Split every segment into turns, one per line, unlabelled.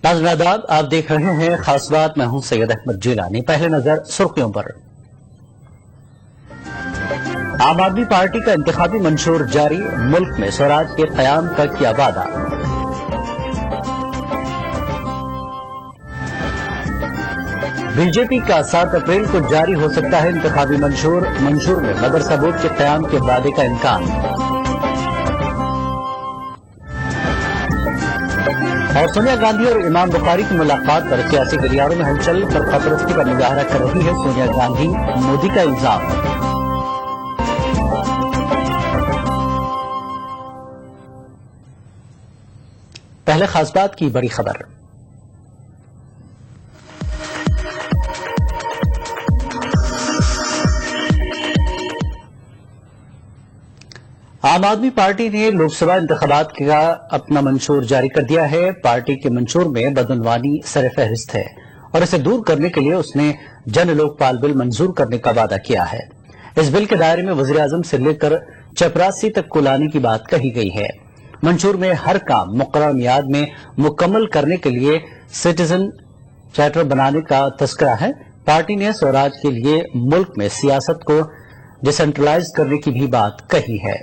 नाज़रीन आदाब, आप देख रहे हैं खास बात। मैं हूं सैयद अहमद जिलानी। पहले नजर सुर्खियों पर। आम आदमी पार्टी का इंतखाबी मंशूर जारी, मुल्क में स्वराज के क़याम का किया वादा। बीजेपी का 7 अप्रैल को जारी हो सकता है इंतखाबी मंशूर में मदरसा बोर्ड के क़याम के वादे का इम्कान। और सोनिया गांधी और इमाम बुखारी की मुलाकात पर सियासी गलियारों में हलचल। सरपरस्ती का मुजाहरा कर रही है सोनिया गांधी, मोदी का इल्जाम। पहले खास बात की बड़ी खबर। आम आदमी पार्टी ने लोकसभा इंतखाबात का अपना मंशूर जारी कर दिया है। पार्टी के मंशूर में बदउनवानी सरफहरिस्त है और इसे दूर करने के लिए उसने जन लोकपाल बिल मंजूर करने का वादा किया है। इस बिल के दायरे में वज़ीर आज़म से लेकर चपरासी तक को लाने की बात कही गई है। मंशूर में हर काम मुकर्रर मियाद में मुकम्मल करने के लिए सिटीजन चार्टर बनाने का तस्करा है। पार्टी ने स्वराज के लिए मुल्क में सियासत को डिसेंट्रलाइज करने की भी बात कही है।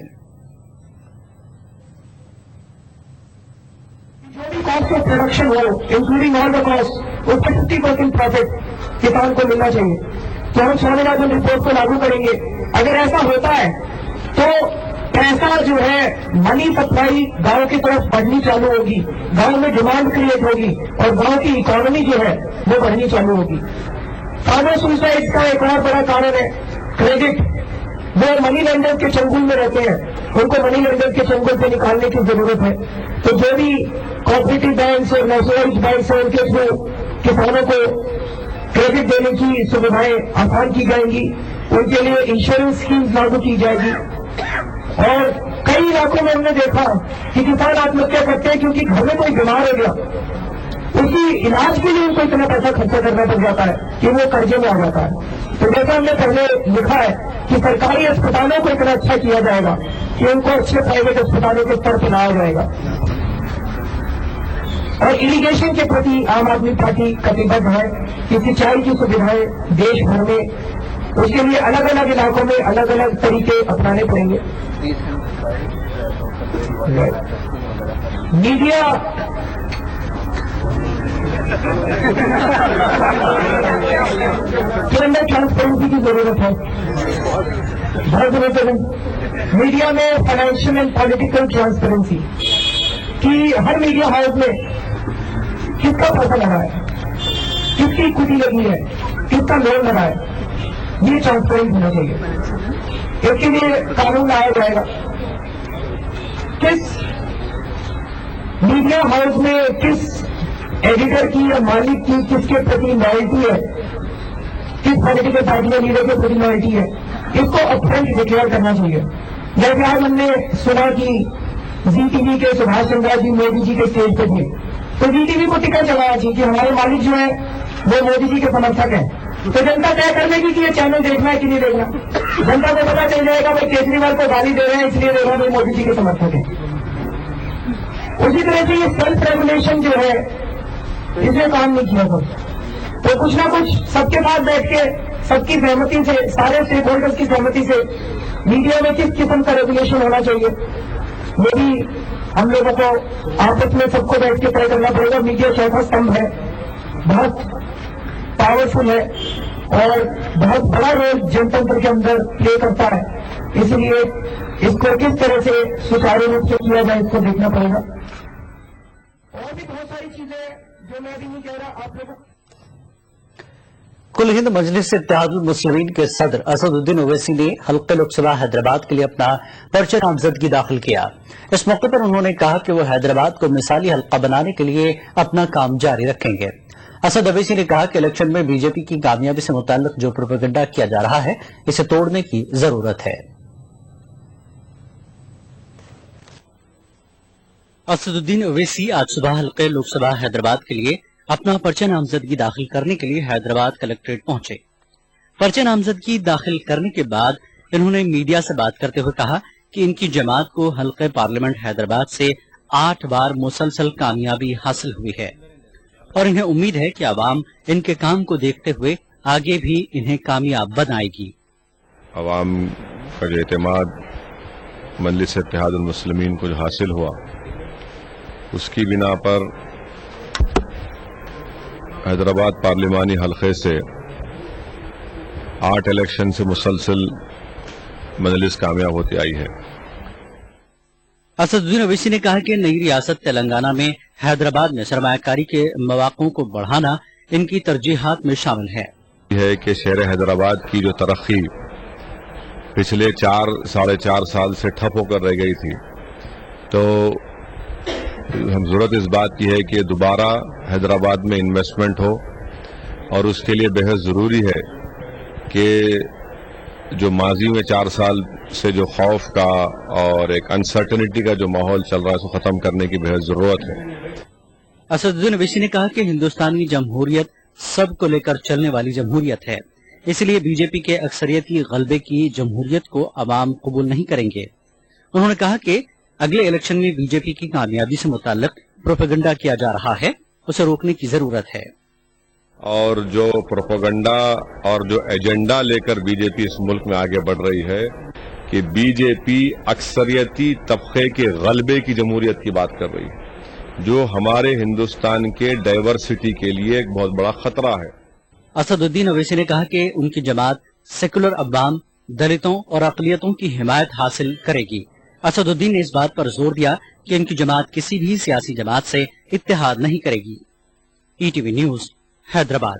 कॉस्ट ऑफ प्रोडक्शन हो, इंक्लूडिंग ऑल द कॉस्ट, उसके 50% प्रॉफिट किसान को मिलना चाहिए। तो हम स्वामीनाथन रिपोर्ट को लागू करेंगे। अगर ऐसा होता है तो पैसा जो है, मनी सप्लाई गांव की तरफ बढ़नी चालू होगी, गांव में डिमांड क्रिएट होगी और गांव की इकोनॉमी जो है वो बढ़नी चालू होगी। फार्मर सुसाइड का एक और बड़ा कारण है क्रेडिट। वो मनी लेंडर के चंगुल में रहते हैं, उनको मनी लेंडर के चंगुल से निकालने की जरूरत है। तो जो भी कोऑपरेटिव बैंक और नेशनलाइज्ड बैंक है, उनके थ्रू किसानों को क्रेडिट देने की सुविधाएं आसान की जाएंगी। उनके लिए इंश्योरेंस स्कीम लागू की जाएगी। और कई इलाकों में हमने देखा कि किसान आत्महत्या करते हैं क्योंकि घर में कोई बीमार हो गया, उसी इलाज के लिए उनको इतना पैसा खर्चा करना पड़ जाता है कि वो कर्जे में आ जाता है। तो जैसा हमने पहले लिखा है कि सरकारी अस्पतालों को इतना अच्छा किया जाएगा कि उनको अच्छे प्राइवेट अस्पतालों के स्तर पर लाया जाएगा। और इरिगेशन के प्रति आम आदमी पार्टी कटिबद्ध है कि सिंचाई की सुविधाएं देश भर में, उसके लिए अलग अलग इलाकों में अलग अलग तरीके अपनाने पड़ेंगे। मीडिया के अंदर ट्रांसपेरेंसी की जरूरत है, बहुत जरूरत है। मीडिया में फाइनेंशियल एंड पॉलिटिकल ट्रांसपेरेंसी कि हर मीडिया हाउस में किसका पैसा लगा है, किसकी कुटी लगी है, किसका लोन लगा है, ये ट्रांसपेरेंट होना चाहिए। इसके लिए कानून लाया जाएगा। किस मीडिया हाउस में किस एडिटर की या मालिक की किसके प्रति लॉयल्टी है, किस पॉलिटिकल पार्टी या लीडर के प्रति लॉयल्टी है, इसको अपफ्रंट डिक्लेयर करना चाहिए। जैसे आज हमने सुना कि जी टीवी के सुभाष चंद्र जी मोदी जी के स्टेज पे थे, तो जी टीवी को टिकट चलाया चाहिए कि हमारे मालिक जो है वो मोदी जी के समर्थक हैं। तो जनता तय कर लेगी कि ये चैनल देखना है कि नहीं देखना। जनता को पता चल जाएगा भाई केजरीवाल को गाली दे रहे हैं इसलिए दे रहे हैं, मोदी जी के समर्थक है। उसी तरह से ये सेल्फ रेगुलेशन जो है, इसमें काम नहीं किया सब। तो कुछ ना कुछ सबके साथ बैठ के, सबकी सहमति से, सारे स्टेक होल्डर्स की सहमति से मीडिया में किस किस्म का रेगुलेशन होना चाहिए, ये भी हम लोगों को आपस में सबको बैठ के तय करना पड़ेगा। मीडिया चौथा स्तंभ है, बहुत पावरफुल है और बहुत बड़ा रोल जनतंत्र के अंदर प्ले करता है। इसलिए इसको किस तरह से सुचारू रूप से किया जाए, इसको देखना पड़ेगा। और भी बहुत सारी चीजें जो मैं भी नहीं कह रहा, आप लोगों
कुल हिंद मजलिस इत्तेहादुल मुस्लिमीन के सदर असदुद्दीन ओवैसी ने हल्के लोकसभा हैदराबाद के लिए अपना पर्चा नामजदगी दाखिल किया। इस मौके पर उन्होंने कहा कि वो हैदराबाद को मिसाली हल्का बनाने के लिए अपना काम जारी रखेंगे। असद ओवैसी ने कहा कि इलेक्शन में बीजेपी की कामयाबी से मुताल्लिक जो प्रोपेगेंडा किया जा रहा है, इसे तोड़ने की जरूरत है। असदुद्दीन ओवैसी आज सुबह हल्के लोकसभा हैदराबाद के लिए अपना पर्चा नामजदगी दाखिल करने के लिए हैदराबाद कलेक्ट्रेट पहुंचे। पर्चा नामजदगी दाखिल करने के बाद इन्होंने मीडिया से बात करते हुए कहा कि इनकी जमात को हल्के पार्लियामेंट हैदराबाद से 8 बार मुसलसल कामयाबी हासिल हुई है। और इन्हें उम्मीद है कि आवाम इनके काम को देखते हुए आगे भी इन्हें कामयाब बनाएगी।
अवाम का जो एतमाद मजलिस इत्तेहादुल मुस्लिमीन को जो हासिल हुआ, उसकी बिना पर हैदराबाद पार्लिमानी हल्के से 8 इलेक्शन से मुसलसल मजलिस कामयाब होती आई है।
असदुद्दीन ओवैसी ने कहा कि नई रियासत तेलंगाना में हैदराबाद में सरमायाकारी के मौक़ों को बढ़ाना इनकी तरजीहात में शामिल है
कि शहर हैदराबाद की जो तरक्की पिछले 4 साढ़े 4 साल से ठप होकर रह गई थी, तो हम जरूरत इस बात की है कि दोबारा हैदराबाद में इन्वेस्टमेंट हो, और उसके लिए बेहद ज़रूरी है कि जो माजी में 4 साल से जो खौफ का और एक अनसर्टेनिटी का जो माहौल चल रहा है, उसको ख़त्म करने की बेहद ज़रूरत है।
असदुद्दीन ओवैसी ने कहा कि हिंदुस्तानी जमहूरियत सबको लेकर चलने वाली जमहूरियत है, इसलिए बीजेपी के अक्सरियती गलबे की जमहूरियत को अवाम कबूल नहीं करेंगे। उन्होंने कहा कि अगले इलेक्शन में बीजेपी की कामयाबी से मुताल्लिक प्रोपेगेंडा किया जा रहा है, उसे रोकने की जरूरत है।
और जो प्रोपेगेंडा और जो एजेंडा लेकर बीजेपी इस मुल्क में आगे बढ़ रही है कि बीजेपी अक्सरियती तबके के गलबे की जमहूरियत की बात कर रही है, जो हमारे हिंदुस्तान के डाइवर्सिटी के लिए एक बहुत बड़ा खतरा है।
असदुद्दीन ओवैसी ने कहा कि उनकी जमात सेकुलर अवाम, दलितों और अक़लियतों की हिमायत हासिल करेगी। असदुद्दीन ने इस बात पर जोर दिया कि उनकी जमात किसी भी सियासी जमात से इत्तेहाद नहीं करेगी। ETV news, Hyderabad.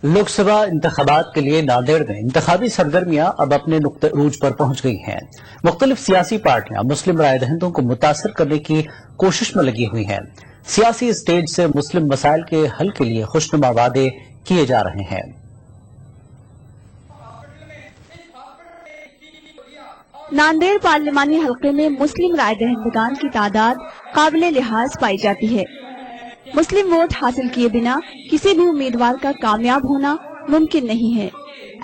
लोकसभा इंतखाबात के लिए नांदेड़ में इंतखाबी सरगर्मियां अब अपने नुक्ते रूज पर पहुंच गई हैं। मुख्तलिफ सियासी पार्टियां मुस्लिम राय दहिंदों को मुतासर करने की कोशिश में लगी हुई हैं। सियासी स्टेज से मुस्लिम मसाइल के हल के लिए खुशनुमा वादे किए जा रहे हैं।
नांदेड़ पार्लिमानी हलके में मुस्लिम राय दहिंदगान की तादाद काबिले लिहाज पाई जाती है। मुस्लिम वोट हासिल किए बिना किसी भी उम्मीदवार का कामयाब होना मुमकिन नहीं है।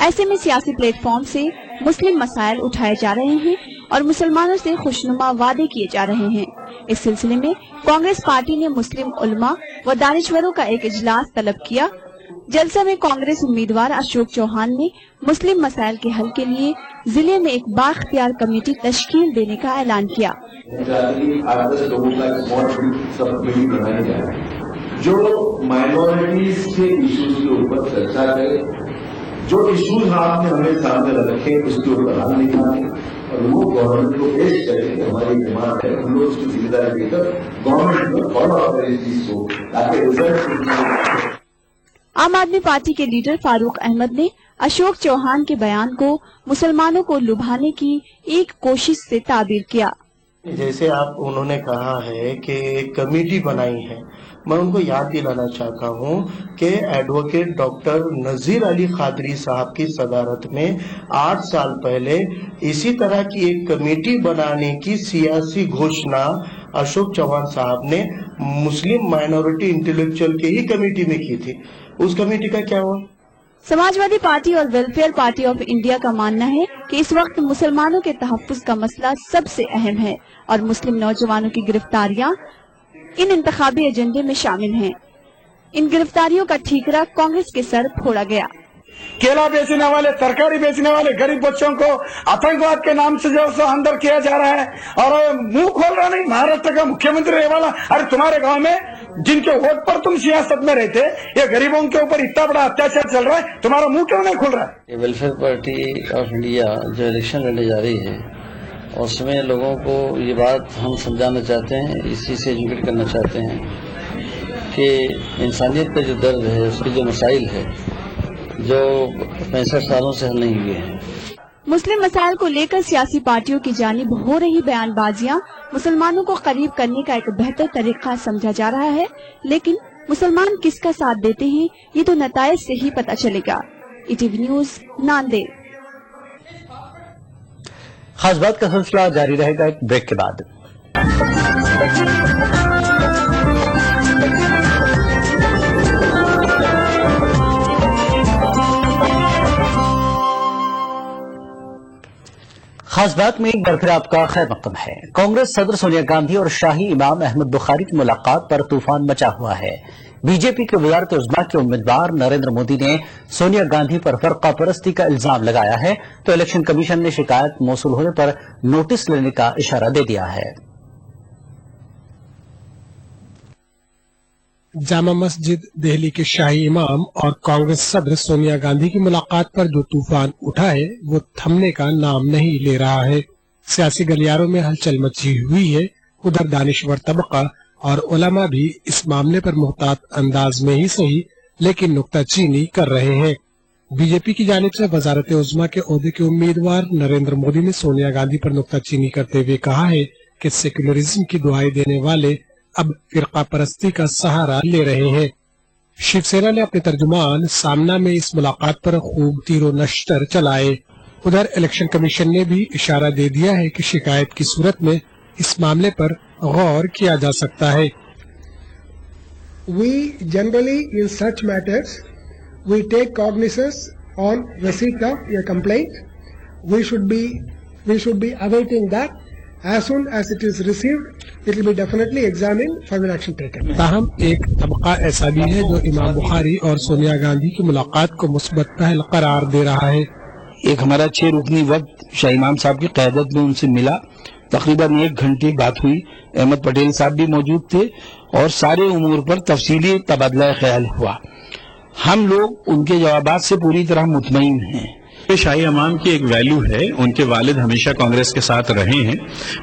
ऐसे में सियासी प्लेटफॉर्म से मुस्लिम मसाइल उठाए जा रहे हैं और मुसलमानों से खुशनुमा वादे किए जा रहे हैं। इस सिलसिले में कांग्रेस पार्टी ने मुस्लिम उलमा व दानिश्वरों का एक इजलास तलब किया। जलसा में कांग्रेस उम्मीदवार अशोक चौहान ने मुस्लिम मसाइल के हल के लिए जिले में एक बाख्तियार कमेटी तश्कील देने का ऐलान किया।
8-10 लोगों का सब कमेटी बनाई जाए जो माइनॉरिटीज के इश्यूज के ऊपर चर्चा करे, जो इश्यूज आपने हमें सामने रखे उसके ऊपर हल निकाले और वो गवर्नमेंट को पेश करे कि हमारी डिमांड है, हम लोग उसकी जिम्मेदारी लेकर गवर्नमेंट को फॉलो करें इस चीज को, ताकि रिजल्ट।
आम आदमी पार्टी के लीडर फारूक अहमद ने अशोक चौहान के बयान को मुसलमानों को लुभाने की एक कोशिश से ताबीर किया।
जैसे उन्होंने कहा है कि एक कमेटी बनाई है, मैं उनको याद दिलाना चाहता हूं कि एडवोकेट डॉक्टर नजीर अली खादरी साहब की सदारत में 8 साल पहले इसी तरह की एक कमेटी बनाने की सियासी घोषणा अशोक चौहान साहब ने मुस्लिम माइनॉरिटी इंटेलेक्चुअल के ही कमेटी में की थी। उस कमेटी का क्या हुआ?
समाजवादी पार्टी और वेलफेयर पार्टी ऑफ इंडिया का मानना है कि इस वक्त मुसलमानों के तहफ्फुज़ का मसला सबसे अहम है और मुस्लिम नौजवानों की गिरफ्तारियां इन इंतखाबी एजेंडे में शामिल हैं। इन गिरफ्तारियों का ठीकरा कांग्रेस के सर फोड़ा गया।
केला बेचने वाले, तरकारी बेचने वाले गरीब बच्चों को आतंकवाद के नाम से जो सो अंदर किया जा रहा है और मुंह खोल रहा नहीं। महाराष्ट्र का मुख्यमंत्री ये वाला, अरे तुम्हारे गांव में जिनके वोट पर तुम सियासत में रहते, ये गरीबों के ऊपर इतना बड़ा अत्याचार चल रहा है, तुम्हारा मुंह क्यों नहीं खुल रहा है?
वेलफेयर पार्टी ऑफ इंडिया जो इलेक्शन लड़ने जा रही है, उसमें लोगों को ये बात हम समझाना चाहते हैं, इसी से एजुकेट करना चाहते हैं कि इंसानियत का जो दर्द है, उसके जो मसाइल है, जो 65 सालों से हल नहीं हुए हैं।
मुस्लिम मसाइल को लेकर सियासी पार्टियों की जानिब हो रही बयानबाजियां मुसलमानों को करीब करने का एक बेहतर तरीका समझा जा रहा है, लेकिन मुसलमान किसका साथ देते हैं ये तो नताइज से ही पता चलेगा। ETV news, Nanded.
खास बात का सिलसिला जारी रहेगा एक ब्रेक के बाद। खास बात में एक बार फिर आपका खैर मकदम है। कांग्रेस सदर सोनिया गांधी और शाही इमाम अहमद बुखारी की मुलाकात पर तूफान मचा हुआ है। बीजेपी के वजारत उज़्मा के उम्मीदवार नरेंद्र मोदी ने सोनिया गांधी पर फरका परस्ती का इल्जाम लगाया है, तो इलेक्शन कमीशन ने शिकायत मौसूल होने पर नोटिस लेने का इशारा दे दिया है।
जामा मस्जिद दिल्ली के शाही इमाम और कांग्रेस सदर सोनिया गांधी की मुलाकात पर जो तूफान उठा है वो थमने का नाम नहीं ले रहा है। सियासी गलियारों में हलचल मची हुई है। उधर दानिश्वर तबका और उलमा भी इस मामले पर मुहतात अंदाज में ही सही लेकिन नुक्ताचीनी कर रहे हैं। बीजेपी की जानिब से वजारत उज़्मा के ओहदे के उम्मीदवार नरेंद्र मोदी ने सोनिया गांधी पर नुक्ताचीनी करते हुए कहा है कि सेक्युलरिज्म की दुहाई देने वाले अब फिरका परस्ती का सहारा ले रहे हैं। शिवसेना ने अपने तर्जुमान सामना में इस मुलाकात पर खूब तीरो नश्तर चलाए। उधर इलेक्शन कमीशन ने भी इशारा दे दिया है कि शिकायत की सूरत में इस मामले पर गौर किया जा सकता है।
We generally in such matters we take cognizance on receipt of a complaint. We should be awaiting that. As soon as it is received, it will be definitely examined, further action taken.
ताहम एक तबका ऐसा भी है जो इमाम बुखारी और सोनिया गांधी की मुलाकात को मुस्बत पहल करार दे रहा है।
एक हमारा 6 रुकनी वक्त शाह इमाम साहब की क़यादत में उनसे मिला, तकरीबन 1 घंटे बात हुई। अहमद पटेल साहब भी मौजूद थे और सारे उमूर पर तफसीली तबादला ख्याल हुआ। हम लोग उनके जवाबात से पूरी तरह मुतमईन हैं।
शाही इमाम की एक वैल्यू है, उनके वालिद हमेशा कांग्रेस के साथ रहे हैं।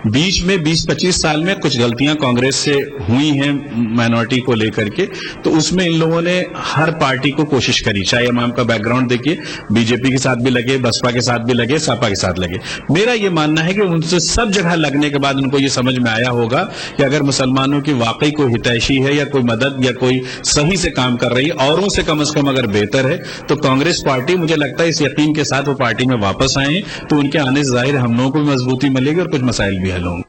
बीच में 20-25 साल में कुछ गलतियां कांग्रेस से हुई हैं माइनॉरिटी को लेकर के, तो उसमें इन लोगों ने हर पार्टी को कोशिश करी। शाही इमाम का बैकग्राउंड देखिए, बीजेपी के साथ भी लगे, बसपा के साथ भी लगे, सपा के साथ लगे। मेरा ये मानना है कि उनसे सब जगह लगने के बाद उनको ये समझ में आया होगा कि अगर मुसलमानों की वाकई कोई हितैषी है या कोई मदद या कोई सही से काम कर रही है, औरों से कम अगर बेहतर है, तो कांग्रेस पार्टी, मुझे लगता है इस यकीन के साथ वो पार्टी में वापस आए, तो उनके आने से जाहिर हम लोगों को भी मजबूती मिलेगी और कुछ मसाइल भी हल होंगे।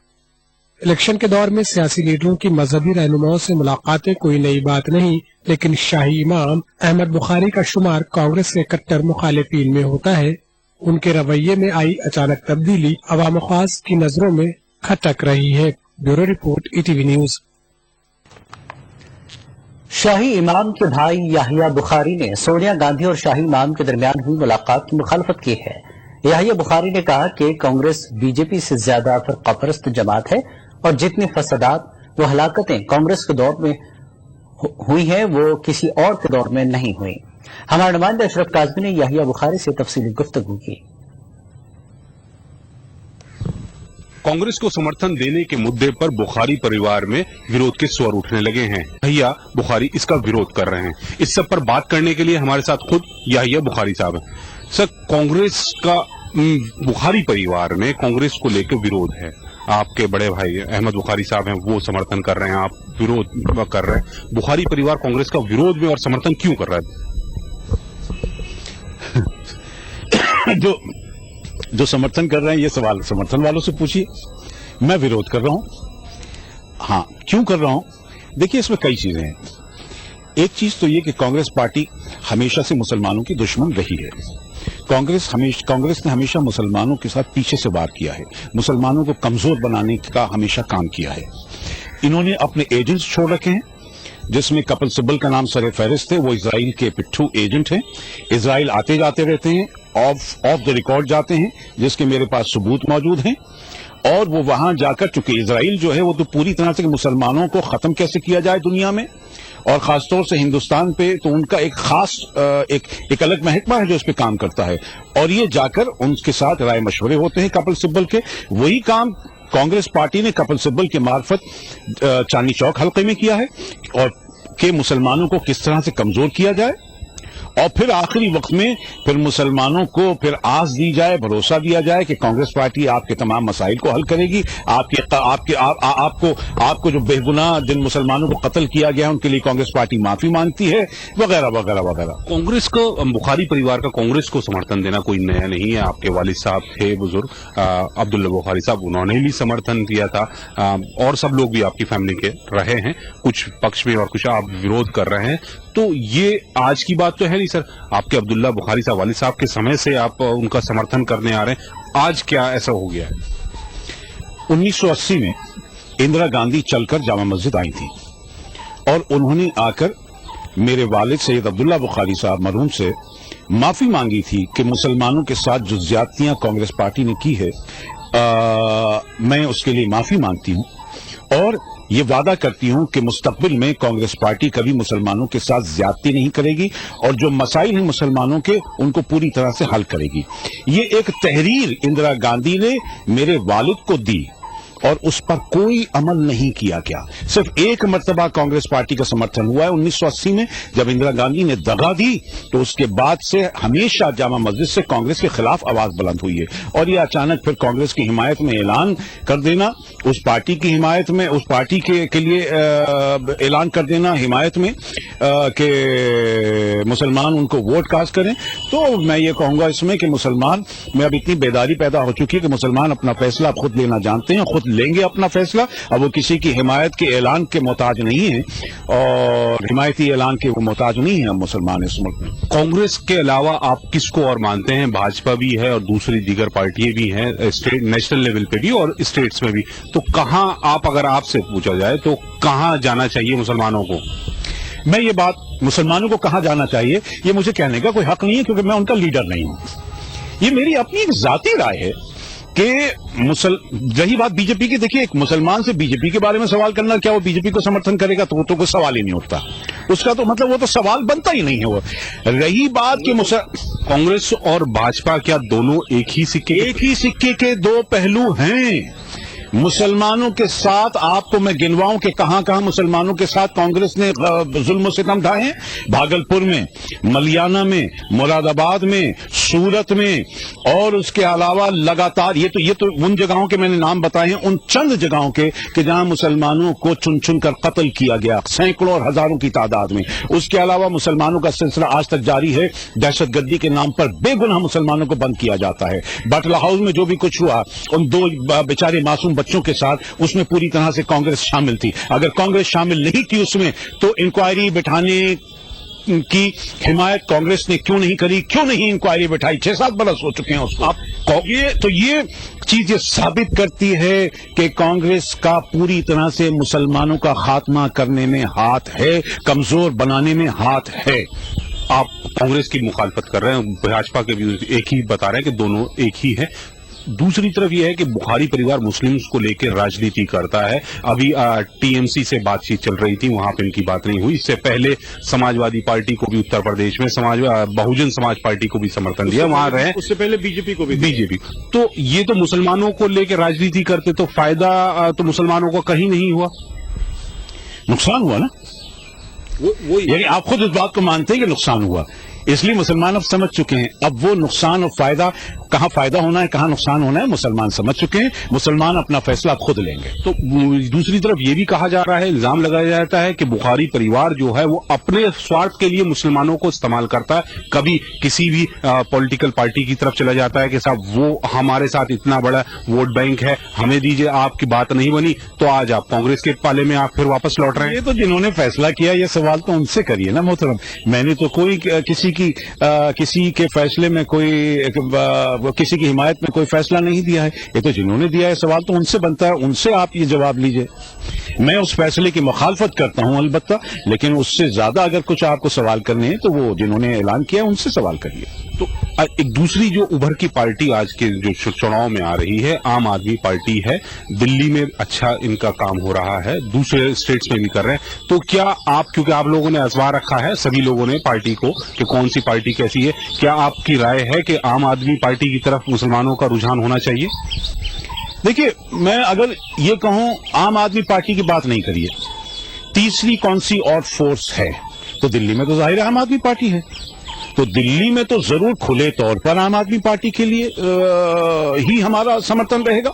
इलेक्शन के दौर में सियासी लीडरों की मजहबी रहनुमाओं से मुलाकातें कोई नई बात नहीं, लेकिन शाही इमाम अहमद बुखारी का शुमार कांग्रेस के कट्टर मुखालिफिन में होता है। उनके रवैये में आई अचानक तब्दीली अवाम खास की नजरों में खटक रही है। Bureau report, ETV news.
शाही इमाम के भाई याहिया बुखारी ने सोनिया गांधी और शाही इमाम के दरमियान हुई मुलाकात की मुखालफत की है। याहिया बुखारी ने कहा कि कांग्रेस बीजेपी से ज्यादा फिरकापरस्त जमात है और जितनी फसादात व हलाकतें कांग्रेस के दौर में हुई हैं वो किसी और के दौर में नहीं हुई। हमारे नुमाइंदा अशरफ काज़मी ने याहिया बुखारी से तफसीली गुफ्तगू की।
कांग्रेस को समर्थन देने के मुद्दे पर बुखारी परिवार में विरोध के स्वर उठने लगे हैं। याहिया बुखारी इसका विरोध कर रहे हैं। इस सब पर बात करने के लिए हमारे साथ खुद याहिया बुखारी साहब हैं। सर, कांग्रेस का बुखारी परिवार में कांग्रेस को लेकर विरोध है। आपके बड़े भाई अहमद बुखारी साहब हैं, वो समर्थन कर रहे हैं, आप विरोध कर रहे हैं। बुखारी परिवार कांग्रेस का विरोध में और समर्थन क्यों कर रहा
है? जो समर्थन कर रहे हैं, ये सवाल समर्थन वालों से पूछिए। मैं विरोध कर रहा हूं। हाँ, क्यों कर रहा हूं? देखिए, इसमें कई चीजें हैं। एक चीज तो ये कि कांग्रेस पार्टी हमेशा से मुसलमानों की दुश्मन रही है। कांग्रेस ने हमेशा मुसलमानों के साथ पीछे से वार किया है, मुसलमानों को कमजोर बनाने का हमेशा काम किया है। इन्होंने अपने एजेंट्स छोड़ रखे हैं, जिसमें कपिल सिब्बल का नाम सर फहरिस्त है। वो इजराइल के पिट्ठू एजेंट हैं। इजराइल आते जाते रहते हैं, ऑफ द रिकॉर्ड जाते हैं, जिसके मेरे पास सबूत मौजूद हैं। और वो वहां जाकर, चूंकि इजराइल जो है वो तो पूरी तरह से मुसलमानों को खत्म कैसे किया जाए दुनिया में, और खासतौर से हिंदुस्तान पे, तो उनका एक खास एक अलग महकमा है जो इस पे काम करता है। और ये जाकर उनके साथ राय मशवरे होते हैं कपिल सिब्बल के। वही काम कांग्रेस पार्टी ने कपिल सिब्बल के मार्फत चांदनी चौक हल्के में किया है, और कि मुसलमानों को किस तरह से कमजोर किया जाए, और फिर आखिरी वक्त में फिर मुसलमानों को फिर आस दी जाए, भरोसा दिया जाए कि कांग्रेस पार्टी आपके तमाम मसाइल को हल करेगी। आपको जो बेगुनाह जिन मुसलमानों को कत्ल किया गया है उनके लिए कांग्रेस पार्टी माफी मांगती है, वगैरह वगैरह वगैरह।
कांग्रेस को, बुखारी परिवार का कांग्रेस को समर्थन देना कोई नया नहीं है। आपके वालिद साहब थे बुजुर्ग अब्दुल्ला बुखारी साहब, उन्होंने भी समर्थन दिया था, और सब लोग भी आपकी फैमिली के रहे हैं, कुछ पक्ष में और कुछ आप विरोध कर रहे हैं। तो ये आज की बात तो है नहीं सर, आपके अब्दुल्ला बुखारी साहब वालिद साहब के समय से आप उनका समर्थन करने आ रहे हैं। आज क्या ऐसा हो गया है?
1980 में इंदिरा गांधी चलकर जामा मस्जिद आई थी और उन्होंने आकर मेरे वालिद सैयद अब्दुल्ला बुखारी साहब मरहूम से माफी मांगी थी कि मुसलमानों के साथ जो ज्यादतियां कांग्रेस पार्टी ने की है मैं उसके लिए माफी मांगती हूं और ये वादा करती हूं कि मुस्तकबिल में कांग्रेस पार्टी कभी मुसलमानों के साथ ज्यादती नहीं करेगी और जो मसाइल हैं मुसलमानों के उनको पूरी तरह से हल करेगी। ये एक तहरीर इंदिरा गांधी ने मेरे वालिद को दी और उस पर कोई अमल नहीं किया गया। सिर्फ एक मर्तबा कांग्रेस पार्टी का समर्थन हुआ है 1980 में जब इंदिरा गांधी ने दगा दी, तो उसके बाद से हमेशा जामा मस्जिद से कांग्रेस के खिलाफ आवाज बुलंद हुई है और ये अचानक फिर कांग्रेस की हिमायत में ऐलान कर देना, उस पार्टी की हिमायत में, उस पार्टी के लिए ऐलान कर देना हिमायत में कि मुसलमान उनको वोट कास्ट करें, तो मैं ये कहूंगा इसमें कि मुसलमान में अब इतनी बेदारी पैदा हो चुकी है कि मुसलमान अपना फैसला खुद लेना जानते हैं, खुद लेंगे अपना फैसला। अब वो किसी की हिमायत के ऐलान के मोहताज नहीं है और हिमायती ऐलान के वो मोहताज नहीं है मुसलमान इस मुल्क में।
कांग्रेस के अलावा आप किसको और मानते हैं? भाजपा भी है और दूसरी दीगर पार्टियां भी हैं, स्टेट नेशनल लेवल पे भी और स्टेट्स में भी, तो कहां आप, अगर आपसे पूछा जाए तो कहां जाना चाहिए मुसलमानों को?
मैं ये बात मुसलमानों को कहां जाना चाहिए ये मुझे कहने का कोई हक नहीं है क्योंकि मैं उनका लीडर नहीं हूं। ये मेरी अपनी एक जाती राय है कि रही बात बीजेपी की, देखिए एक मुसलमान से बीजेपी के बारे में सवाल करना, क्या वो बीजेपी को समर्थन करेगा, तो वो तो कोई सवाल ही नहीं उठता, उसका तो मतलब वो तो सवाल बनता ही नहीं है। वो रही बात कि
कांग्रेस और भाजपा क्या दोनों एक ही
सिक्के के दो पहलू हैं। मुसलमानों के साथ आपको मैं गिनवाऊं कि कहां मुसलमानों के साथ कांग्रेस ने जुल्म सितम ढाए हैं। भागलपुर में, मलियाना में, मुरादाबाद में, सूरत में और उसके अलावा लगातार ये तो उन जगहों के मैंने नाम बताए हैं, उन चंद जगहों के कि जहां मुसलमानों को चुन चुन कर कत्ल किया गया सैकड़ों और हजारों की तादाद में। उसके अलावा मुसलमानों का सिलसिला आज तक जारी है, दहशतगर्दी के नाम पर बेगुनाह मुसलमानों को बंद किया जाता है। बटला हाउस में जो भी कुछ हुआ उन दो बेचारे मासूम बच्चों के साथ, उसमें पूरी तरह से कांग्रेस शामिल थी। अगर कांग्रेस शामिल नहीं थी उसमें तो इंक्वायरी बिठाने की हिमायत कांग्रेस ने क्यों नहीं करी, क्यों नहीं इंक्वायरी बिठाई? 6-7 बरस हो चुके हैं उसको। ये चीज साबित करती है कि कांग्रेस का पूरी तरह से मुसलमानों का खात्मा करने में हाथ है, कमजोर बनाने में हाथ है।
आप कांग्रेस की मुखालफत कर रहे हैं, भाजपा के भी एक ही बता रहे हैं कि दोनों एक ही है। दूसरी तरफ यह है कि बुखारी परिवार मुस्लिम्स को लेकर राजनीति करता है। अभी टीएमसी से बातचीत चल रही थी, वहां पे इनकी बात नहीं हुई। इससे पहले समाजवादी पार्टी को भी उत्तर प्रदेश में बहुजन समाज पार्टी को भी समर्थन दिया, वहां रहे।
उससे पहले बीजेपी को भी।
बीजेपी तो ये तो मुसलमानों को लेकर राजनीति करते, तो फायदा तो मुसलमानों को कहीं नहीं हुआ,
नुकसान हुआ ना। वो यानी आप खुद इस बात को मानते हैं कि नुकसान हुआ, इसलिए मुसलमान अब समझ चुके हैं। अब वो नुकसान और फायदा, कहां फायदा होना है कहां नुकसान होना है, मुसलमान समझ चुके हैं। मुसलमान अपना फैसला खुद लेंगे।
तो दूसरी तरफ ये भी कहा जा रहा है, इल्जाम लगाया जाता है कि बुखारी परिवार जो है वो अपने स्वार्थ के लिए मुसलमानों को इस्तेमाल करता है। कभी किसी भी पॉलिटिकल पार्टी की तरफ चला जाता है कि साहब वो हमारे साथ इतना बड़ा वोट बैंक है, हमें दीजिए, आपकी बात नहीं बनी तो आज आप कांग्रेस के पाले में आप फिर वापस लौट रहे हैं।
ये तो जिन्होंने फैसला किया, ये सवाल तो उनसे करिए ना मोहतरम। मैंने तो कोई किसी के फैसले में किसी की हिमायत में कोई फैसला नहीं दिया है। ये तो जिन्होंने दिया है, सवाल तो उनसे बनता है, उनसे आप ये जवाब लीजिए। मैं उस फैसले की मुखालफत करता हूं अलबत्ता, लेकिन उससे ज्यादा अगर कुछ आपको सवाल करने हैं तो वो जिन्होंने ऐलान किया उनसे सवाल करिए।
तो एक दूसरी जो उभर की पार्टी आज के जो चुनाव में आ रही है, आम आदमी पार्टी है। दिल्ली में अच्छा इनका काम हो रहा है, दूसरे स्टेट्स में भी कर रहे हैं। तो क्या आप, क्योंकि आप लोगों ने आजमा रखा है सभी लोगों ने पार्टी को कि कौन सी पार्टी कैसी है, क्या आपकी राय है कि आम आदमी पार्टी की तरफ मुसलमानों का रुझान होना चाहिए?
देखिए, मैं अगर ये कहूं आम आदमी पार्टी की बात नहीं करिए, तीसरी कौन सी और फोर्स है, तो दिल्ली में तो जाहिर है आम आदमी पार्टी है। तो दिल्ली में तो जरूर खुले तौर पर आम आदमी पार्टी के लिए ही हमारा समर्थन रहेगा।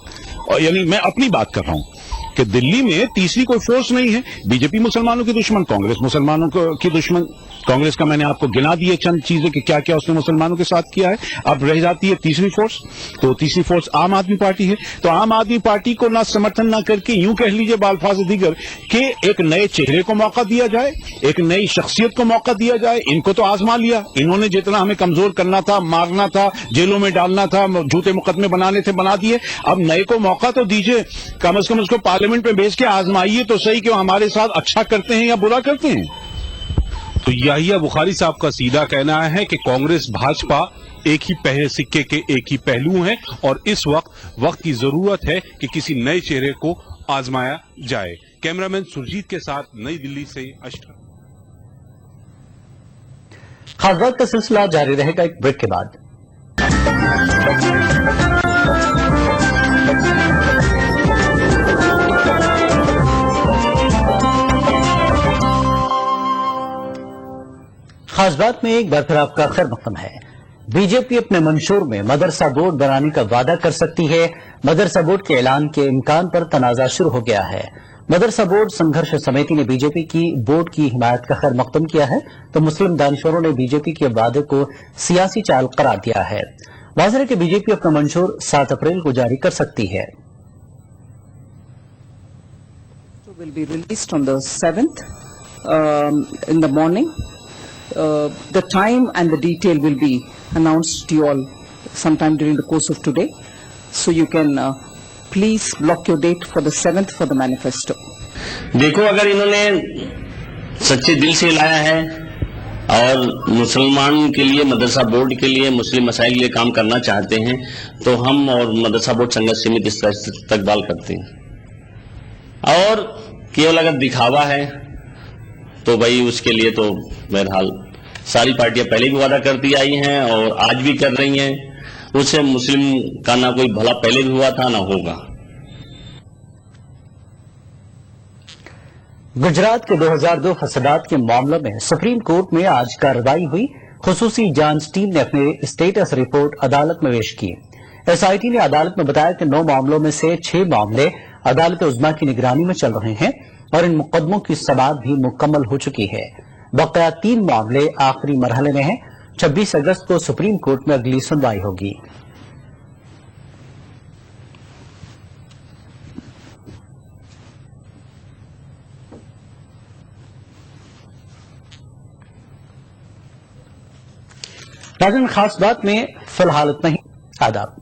और यानी मैं अपनी बात कर रहा हूं कि दिल्ली में तीसरी कोई फोर्स नहीं है। बीजेपी मुसलमानों की दुश्मन, कांग्रेस मुसलमानों की दुश्मन। कांग्रेस का मैंने आपको गिना दिए चंद चीजें कि क्या क्या उसने मुसलमानों के साथ किया है। अब रह जाती है तीसरी फोर्स, तो तीसरी फोर्स आम आदमी पार्टी है। तो आम आदमी पार्टी को ना समर्थन ना करके यूं कह लीजिए बाल्फाज दीगर कि एक नए चेहरे को मौका दिया जाए, एक नई शख्सियत को मौका दिया जाए। इनको तो आजमा लिया, इन्होंने जितना हमें कमजोर करना था, मारना था, जेलों में डालना था, झूठे मुकदमे बनाने थे, बना दिए। अब नए को मौका तो दीजिए, कम से कम उसको पार्लियामेंट में भेज के आजमाइए तो सही कि वो हमारे साथ अच्छा करते हैं या बुरा करते हैं।
तो याहिया बुखारी साहब का सीधा कहना है कि कांग्रेस भाजपा एक ही पहले सिक्के के एक ही पहलू हैं और इस वक्त की जरूरत है कि किसी नए चेहरे को आजमाया जाए। कैमरामैन सुरजीत के साथ नई दिल्ली से अशरफ।
खास बात का सिलसिला जारी रहेगा एक ब्रेक के बाद। खास बात में एक बार फिर आपका खैर मकदम है। बीजेपी अपने मंशूर में मदरसा बोर्ड बनाने का वादा कर सकती है। मदरसा बोर्ड के ऐलान के इम्कान पर तनाजा शुरू हो गया है। मदरसा बोर्ड संघर्ष समिति ने बीजेपी की बोर्ड की हिमायत का खैर मकदम किया है, तो मुस्लिम दानश्वरों ने बीजेपी के वादे को सियासी चाल करार दिया है। वाज़ेह है कि बीजेपी अपना मंशूर 7 अप्रैल को जारी कर सकती है।
Will be released on the 7th in the morning. The time and the detail will be announced to you all sometime during the course of today. So you can please block your date for the 7th for the manifesto.
देखो, अगर इन्होंने सच्चे दिल से लाया है और मुसलमान के लिए, मदरसा बोर्ड के लिए, मुस्लिम मसाइल के लिए काम करना चाहते हैं तो हम और मदरसा बोर्ड संघर्ष समिति इसका इस्तकबाल करते हैं। और केवल अगर दिखावा है तो भाई उसके लिए तो बहरहाल सारी पार्टियां पहले भी वादा करती आई हैं और आज भी कर रही हैं। उससे मुस्लिम का ना कोई भला पहले भी हुआ था ना होगा।
गुजरात के 2002 फसादात के मामलों में सुप्रीम कोर्ट में आज कार्रवाई हुई। खुसूसी जांच टीम ने अपनी स्टेटस रिपोर्ट अदालत में पेश की। एसआईटी ने अदालत में बताया कि 9 मामलों में से 6 मामले अदालत उज़्मा की निगरानी में चल रहे हैं और इन मुकदमों की समाअत भी मुकम्मल हो चुकी है। बकाया 3 मामले आखिरी मरहले में हैं। 26 अगस्त को सुप्रीम कोर्ट में अगली सुनवाई होगी। नाज़रीन, खास बात में फिलहाल इतना ही। आदाब।